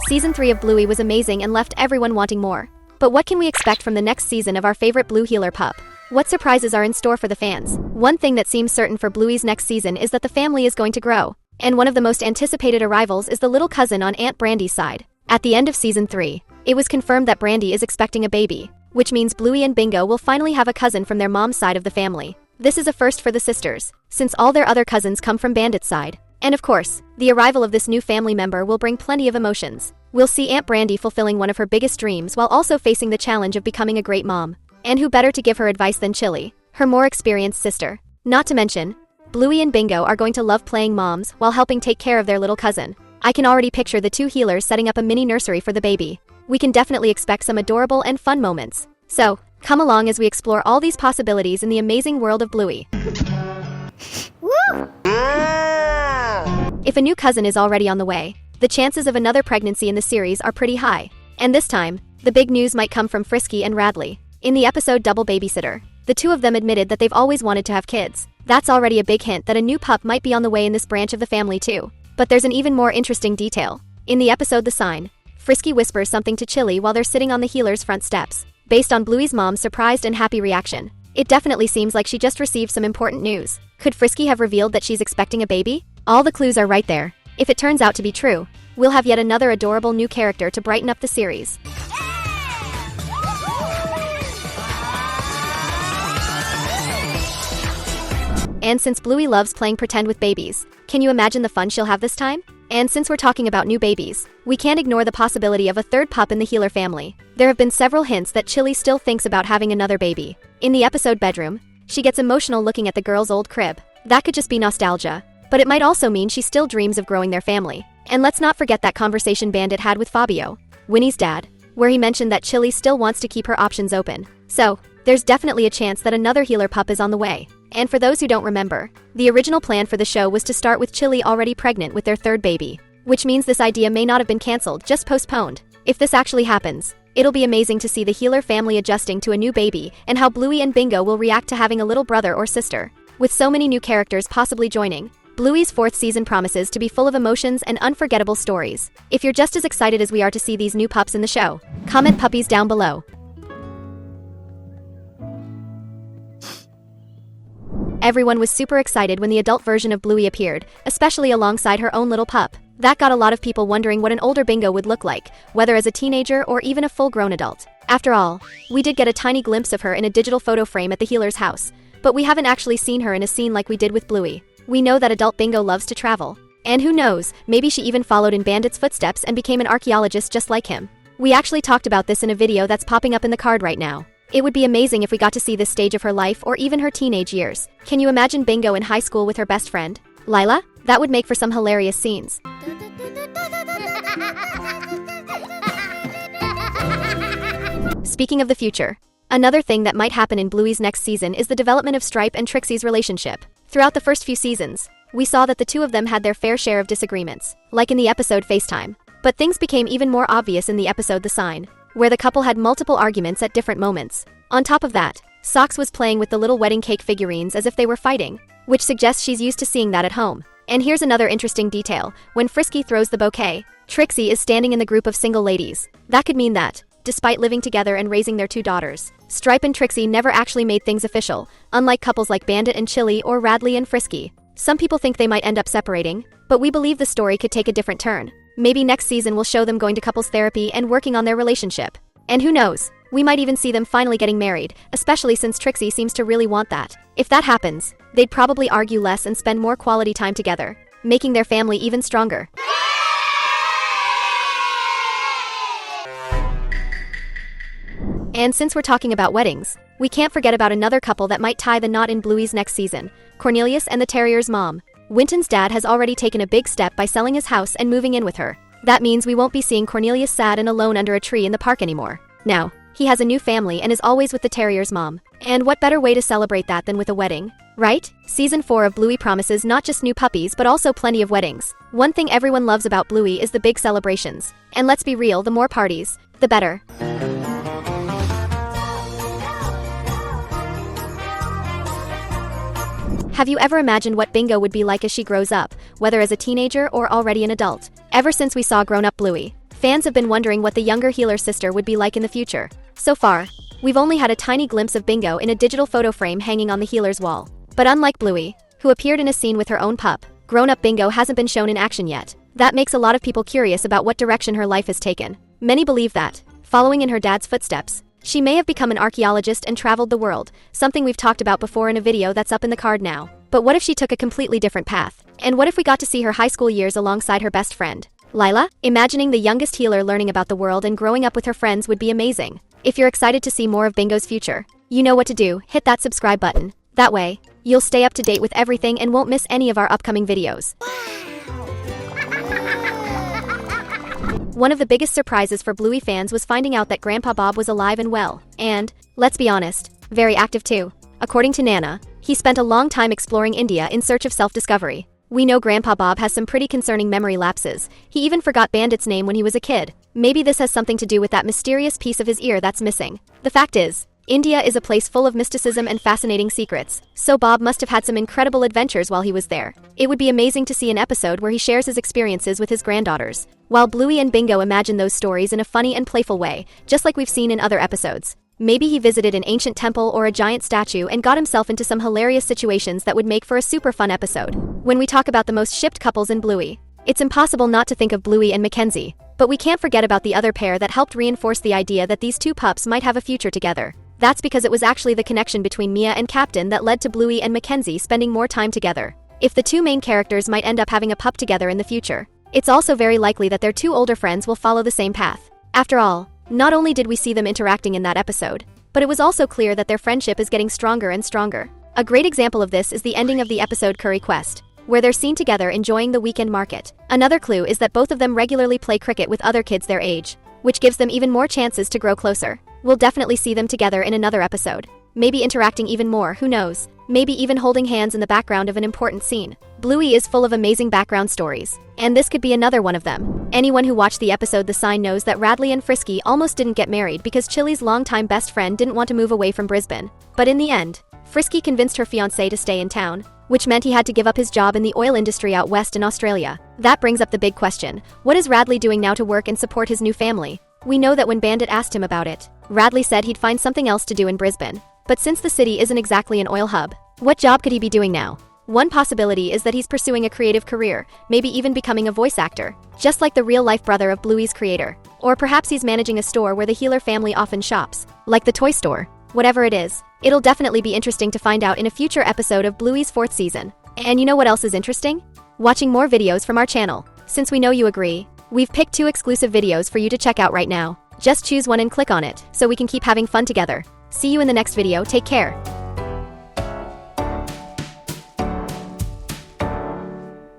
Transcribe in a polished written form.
Season 3 of Bluey was amazing and left everyone wanting more. But what can we expect from the next season of our favorite blue healer pup? What surprises are in store for the fans? One thing that seems certain for Bluey's next season is that the family is going to grow. And one of the most anticipated arrivals is the little cousin on Aunt Brandy's side. At the end of Season 3, it was confirmed that Brandy is expecting a baby, which means Bluey and Bingo will finally have a cousin from their mom's side of the family. This is a first for the sisters, since all their other cousins come from Bandit's side. And of course, the arrival of this new family member will bring plenty of emotions. We'll see Aunt Brandy fulfilling one of her biggest dreams while also facing the challenge of becoming a great mom. And who better to give her advice than Chili, her more experienced sister? Not to mention, Bluey and Bingo are going to love playing moms while helping take care of their little cousin. I can already picture the two healers setting up a mini nursery for the baby. We can definitely expect some adorable and fun moments. So, come along as we explore all these possibilities in the amazing world of Bluey. If a new cousin is already on the way, the chances of another pregnancy in the series are pretty high. And this time, the big news might come from Frisky and Radley. In the episode Double Babysitter, the two of them admitted that they've always wanted to have kids. That's already a big hint that a new pup might be on the way in this branch of the family too. But there's an even more interesting detail. In the episode The Sign, Frisky whispers something to Chili while they're sitting on the healer's front steps. Based on Bluey's mom's surprised and happy reaction, it definitely seems like she just received some important news. Could Frisky have revealed that she's expecting a baby? All the clues are right there. If it turns out to be true, we'll have yet another adorable new character to brighten up the series. And since Bluey loves playing pretend with babies, can you imagine the fun she'll have this time? And since we're talking about new babies, we can't ignore the possibility of a third pup in the healer family. There have been several hints that Chili still thinks about having another baby. In the episode Bedroom, she gets emotional looking at the girl's old crib. That could just be nostalgia, but it might also mean she still dreams of growing their family. And let's not forget that conversation Bandit had with Fabio, Winnie's dad, where he mentioned that Chili still wants to keep her options open. So, there's definitely a chance that another healer pup is on the way. And for those who don't remember, the original plan for the show was to start with Chili already pregnant with their third baby, which means this idea may not have been cancelled, just postponed. If this actually happens, it'll be amazing to see the healer family adjusting to a new baby and how Bluey and Bingo will react to having a little brother or sister. With so many new characters possibly joining, Bluey's fourth season promises to be full of emotions and unforgettable stories. If you're just as excited as we are to see these new pups in the show, comment puppies down below. Everyone was super excited when the adult version of Bluey appeared, especially alongside her own little pup. That got a lot of people wondering what an older Bingo would look like, whether as a teenager or even a full-grown adult. After all, we did get a tiny glimpse of her in a digital photo frame at the healer's house, but we haven't actually seen her in a scene like we did with Bluey. We know that adult Bingo loves to travel. And who knows, maybe she even followed in Bandit's footsteps and became an archaeologist just like him. We actually talked about this in a video that's popping up in the card right now. It would be amazing if we got to see this stage of her life or even her teenage years. Can you imagine Bingo in high school with her best friend, Lila? That would make for some hilarious scenes. Speaking of the future, another thing that might happen in Bluey's next season is the development of Stripe and Trixie's relationship. Throughout the first few seasons, we saw that the two of them had their fair share of disagreements, like in the episode FaceTime. But things became even more obvious in the episode The Sign, where the couple had multiple arguments at different moments. On top of that, Socks was playing with the little wedding cake figurines as if they were fighting, which suggests she's used to seeing that at home. And here's another interesting detail. When Frisky throws the bouquet, Trixie is standing in the group of single ladies. That could mean that, despite living together and raising their two daughters, Stripe and Trixie never actually made things official, unlike couples like Bandit and Chili or Radley and Frisky. Some people think they might end up separating, but we believe the story could take a different turn. Maybe next season will show them going to couples therapy and working on their relationship. And who knows, we might even see them finally getting married, especially since Trixie seems to really want that. If that happens, they'd probably argue less and spend more quality time together, making their family even stronger. And since we're talking about weddings, we can't forget about another couple that might tie the knot in Bluey's next season, Cornelius and the terrier's mom. Winton's dad has already taken a big step by selling his house and moving in with her. That means we won't be seeing Cornelius sad and alone under a tree in the park anymore. Now, he has a new family and is always with the terrier's mom. And what better way to celebrate that than with a wedding, right? Season 4 of Bluey promises not just new puppies but also plenty of weddings. One thing everyone loves about Bluey is the big celebrations. And let's be real, the more parties, the better. Have you ever imagined what Bingo would be like as she grows up, whether as a teenager or already an adult? Ever since we saw grown-up Bluey, Fans have been wondering what the younger healer sister would be like in the future. So far, we've only had a tiny glimpse of Bingo in a digital photo frame hanging on the healer's wall. But unlike Bluey, who appeared in a scene with her own pup, grown-up Bingo hasn't been shown in action yet. That makes a lot of people curious about what direction her life has taken. Many believe that, following in her dad's footsteps, she may have become an archaeologist and traveled the world, something we've talked about before in a video that's up in the card now. But what if she took a completely different path? And what if we got to see her high school years alongside her best friend, Lila? Imagining the youngest healer learning about the world and growing up with her friends would be amazing. If you're excited to see more of Bingo's future, you know what to do, hit that subscribe button. That way, you'll stay up to date with everything and won't miss any of our upcoming videos. One of the biggest surprises for Bluey fans was finding out that Grandpa Bob was alive and well, and, let's be honest, very active too. According to Nana, he spent a long time exploring India in search of self-discovery. We know Grandpa Bob has some pretty concerning memory lapses. He even forgot Bandit's name when he was a kid. Maybe this has something to do with that mysterious piece of his ear that's missing. The fact is, India is a place full of mysticism and fascinating secrets, so Bob must have had some incredible adventures while he was there. It would be amazing to see an episode where he shares his experiences with his granddaughters, while Bluey and Bingo imagine those stories in a funny and playful way, just like we've seen in other episodes. Maybe he visited an ancient temple or a giant statue and got himself into some hilarious situations that would make for a super fun episode. When we talk about the most shipped couples in Bluey, it's impossible not to think of Bluey and Mackenzie, but we can't forget about the other pair that helped reinforce the idea that these two pups might have a future together. That's because it was actually the connection between Mia and Captain that led to Bluey and Mackenzie spending more time together. If the two main characters might end up having a pup together in the future, it's also very likely that their two older friends will follow the same path. After all, not only did we see them interacting in that episode, but it was also clear that their friendship is getting stronger and stronger. A great example of this is the ending of the episode Curry Quest, where they're seen together enjoying the weekend market. Another clue is that both of them regularly play cricket with other kids their age, which gives them even more chances to grow closer. We'll definitely see them together in another episode. Maybe interacting even more, who knows? Maybe even holding hands in the background of an important scene. Bluey is full of amazing background stories, and this could be another one of them. Anyone who watched the episode The Sign knows that Radley and Frisky almost didn't get married because Chili's longtime best friend didn't want to move away from Brisbane. But in the end, Frisky convinced her fiancé to stay in town, which meant he had to give up his job in the oil industry out west in Australia. That brings up the big question: what is Radley doing now to work and support his new family? We know that when Bandit asked him about it, Radley said he'd find something else to do in Brisbane. But since the city isn't exactly an oil hub, what job could he be doing now? One possibility is that he's pursuing a creative career, maybe even becoming a voice actor, just like the real-life brother of Bluey's creator. Or perhaps he's managing a store where the Healer family often shops, like the toy store. Whatever it is, it'll definitely be interesting to find out in a future episode of Bluey's 4th season. And you know what else is interesting? Watching more videos from our channel. Since we know you agree, we've picked 2 exclusive videos for you to check out right now. Just choose one and click on it, so we can keep having fun together. See you in the next video, take care.